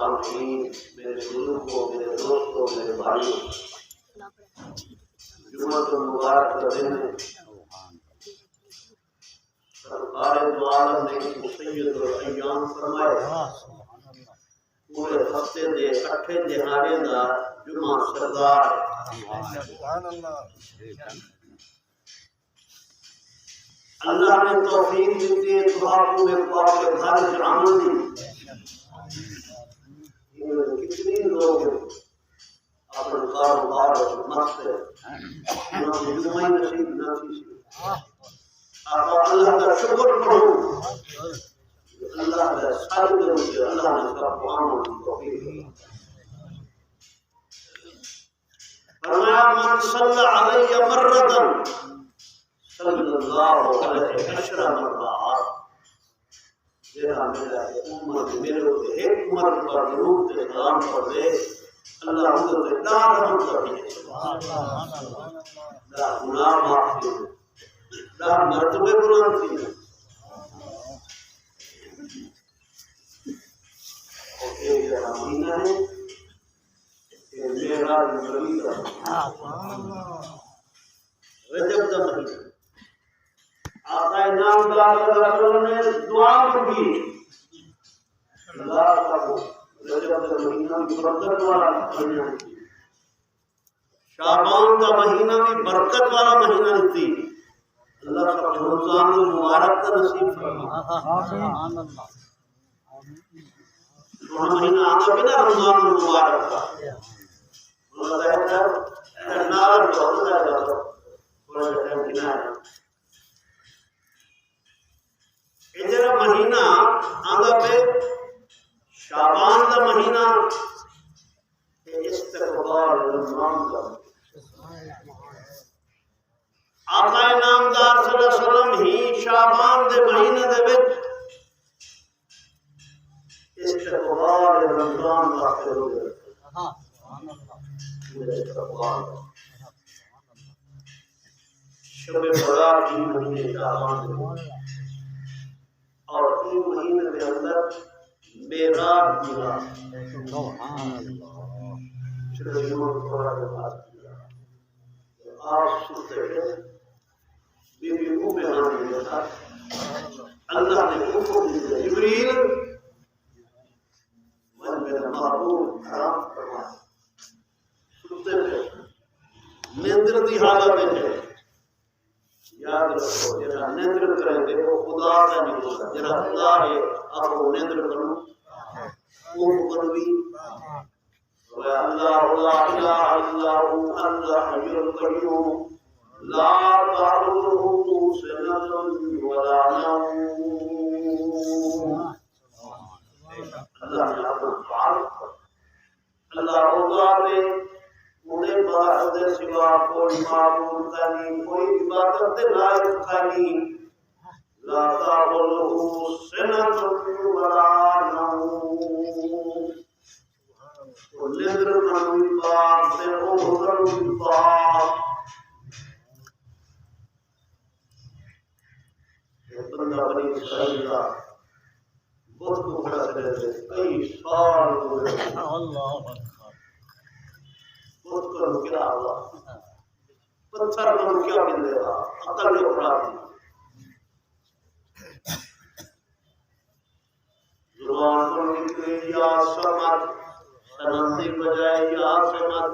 سامعین، میرے بزرگوں، میرے دوستوں، میرے بھائیوں، جمعہ المبارک کا دن ہے۔ سرکار دو عالم نے سید الایام فرمایا پورے ہفتے دے 8 دہاڑے دا جمعہ سردار اللہ نے توفیق دیتی ہے تو آپ کو میرے پاس کے گھر جامن دی۔ کتنی لوگ اپنے کاروبار مست ہے، انہوں نے جمعہ نصیب نہ کی۔ آپ اللہ کا شکر کرو، اللہ کا سال کرو، اللہ نے سب کو عام توفیق دی۔ فرمایا من صلی علیہ مرۃ صلی اللہ علیہ عشر مرات، میرا امت میرے ایک مرد پر درود سلام پڑھ دے، اللہ حضرت سے رحم کر دے، گناہ معاف کر دے، مرتبے بلند کیے۔ اور ایک مہینہ ہے کہ معراج نبی کا رجب کا مہینہ، آقا نامدار صلی اللہ علیہ وسلم نے دعا مانگی، اللہ کا رجب کا مہینہ بھی برکت والا مہینہ ہے، شعبان کا مہینہ بھی برکت والا مہینہ ہے، اللہ کا رمضان المبارک کا نصیب فرمائے۔ مہینہ آتا بھی نا رمضان المبارک کا، اللہ کہتا ہے نار بہت زیادہ تھوڑا سا ٹائم گنا ہے۔ ادھر مہینہ آتا پہ شعبان کا مہینہ استقبال رمضان کا، آقا نامدار صلی اللہ علیہ وسلم ہی شعبان دے مہینے دے وچ استقبال رمضان کا شروع کرتے شب برات کی مہینے شعبان دے، اور این مہینے کے اندر معراج کی رات چلو جمعہ تھوڑا کے بعد آپ سنتے ہیں بی بی ام ہانی کے ساتھ اللہ نے حکم دیا جبریل من میرا معبود حرام فرمایا، سنتے ہیں نیندر دی حالت ہے، یاد رکھو جرا نیندر کریں گے وہ خدا کا نہیں ہوگا، جرا خدا ہے آپ کو نیندر کرو وہ کروی اللہ لا الہ الا هو الحي القيوم لا تأخذه سنة ولا نوم۔ اللہ نے اپنا تعارف اللہ ذات ہے، انہیں باہر دے سوا کوئی معبود نہیں، کوئی عبادت دے لائق نہیں، لا تأخذه سنة ولا نوم، نیندر کرنی پاک تے او کرنی پاک۔ بندہ بنی اسرائیل کا بہت کو کھڑا کرے تھے، کئی سال ہوئے بہت کرو کیا ہوا، پتھر کرو کیا ملے گا، عقل کے اپنا تھی، زبان کو نکلے یا سمت سنندی بجائے یا سمت،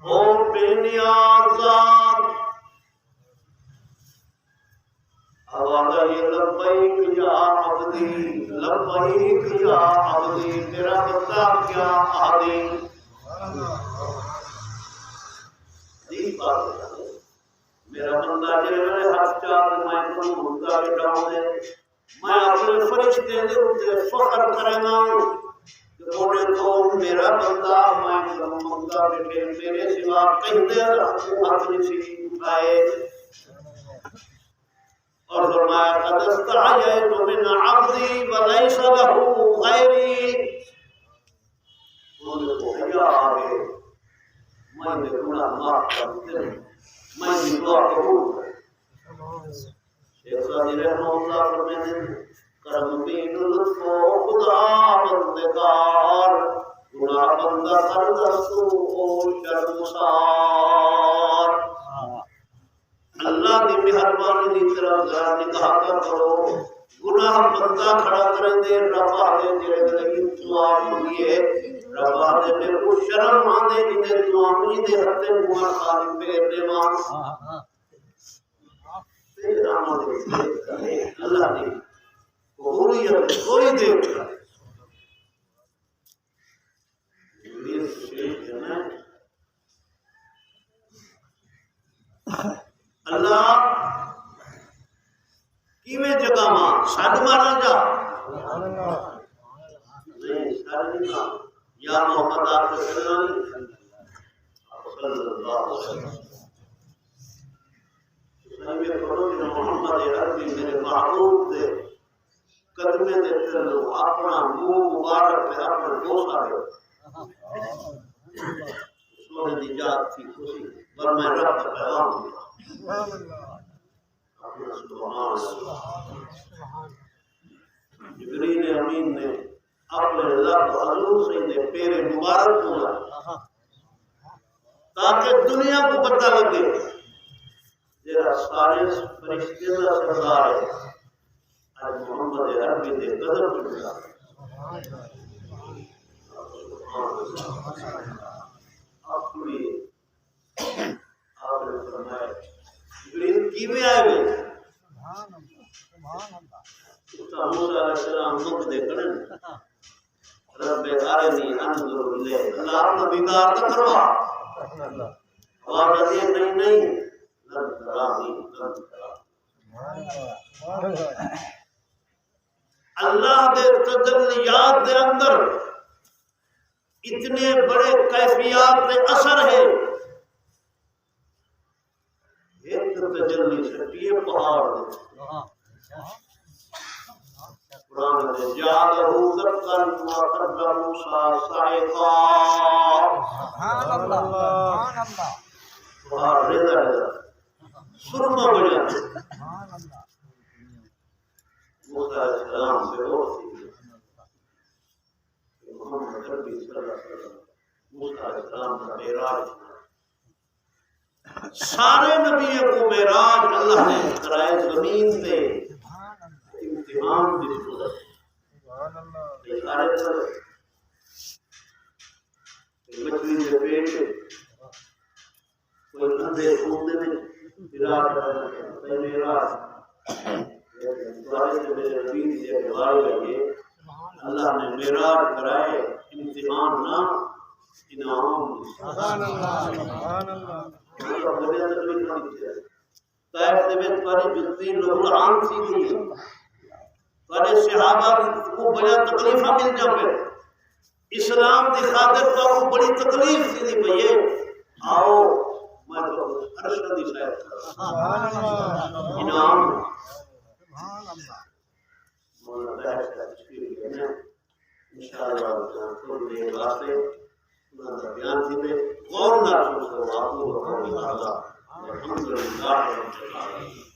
او بے نیاز ذات آواز یہ لبیک یا عبدی لبیک یا عبدی، تیرا بندہ کیا عادی دی بات ہے، میرا بندہ جی میرے ہاتھ چاہ میں تم بندہ بٹھاؤں دے، میں اپنے فرشتے دے اتے فخر کرنا ہوں کہ تو میرا بندہ میں بندہ بیٹھے میرے سوا کہیں دے ہاتھ نسی اٹھائے، اور فرمایا قد استحییت من عبدی ولیس له غیری، مجھے کو حیا آگے میں نے گناہ معاف کرتے میں نے دعا قبول کر۔ شیخ صادق رحمہ اللہ فرماتے ہیں کرم بین لطف و خدا بندگار گناہ بندہ کر دستو شرمسار اللہ دی مہربانی دی طرف ذرا نگاہ کرو گناہ بندہ کھڑا کریں دے رب آدھے جڑے لگی دعا مانگیے رب آدھے میرے کو شرم آدھے جنہیں دعا مجھے دے ہتے گناہ خالی پیر دے مان تیرا مدد اللہ دی قبولیت کوئی دے اللہ کیویں جگہ ماں سڈ مارا جا نہیں سڈ نہیں یا محمد آپ کے صلی اللہ علیہ وسلم محمد عربی میرے محبوب دے قدمے دے چلو اپنا منہ مبارک میں اپنے دوست آئے سونے دی جات تھی خوشی پر میں رب کا پیغام دیا جبریل امین نے اپنے رب حضور سے نے پیرے مبارک ہونا تاکہ دنیا کو پتہ لگے جیرا سارے فرشتے کا سردار ہے آج محمد عربی دے قدر چکا آپ نے فرمایا جبریل کیویں آئے ہوئے موسیٰ علیہ السلام مجھ دے کرن رب ارنی انظر الیک اللہ اپنا دیدار نہ کروا اور رضی نہیں لن ترانی اللہ دے تجلیات دے اندر اتنے بڑے کیفیات دے اثر ہے ایک تجلی سٹیے پہاڑ قرآن نے جعلہو دکن وقدر موسیٰ صاعقا پہاڑ رضا سرما بڑھیا موسیٰ علیہ السلام بے ہوش تھی محمد عربی صلی اللہ علیہ وسلم موسیٰ علیہ السلام کا معراج سارے نبی کو معراج اللہ نے کرائے زمین پہ امتحان دی صورت سارے پر مچھلی کے پیٹ کوئی اندھے کھوندے میں معراج میرے نبی سے بھائی لگے اللہ نے معراج کرائے امتحان نہ انعام سبحان اللہ طائف دے وچ تواڈی جتنی لوگ عام سی گئی تواڈے صحابہ کو بڑا تکلیفاں مل جاوے اسلام دی خاطر تو بڑی تکلیف سی پئی ہے آؤ میں تو عرش دی شاید سبحان اللہ انعام سبحان اللہ مولا بحث کا تشکیل ہے انشاءاللہ تو دیر واسطے بیان تھی غور نہ سوچو آپ کو الحمدللہ رب العالمین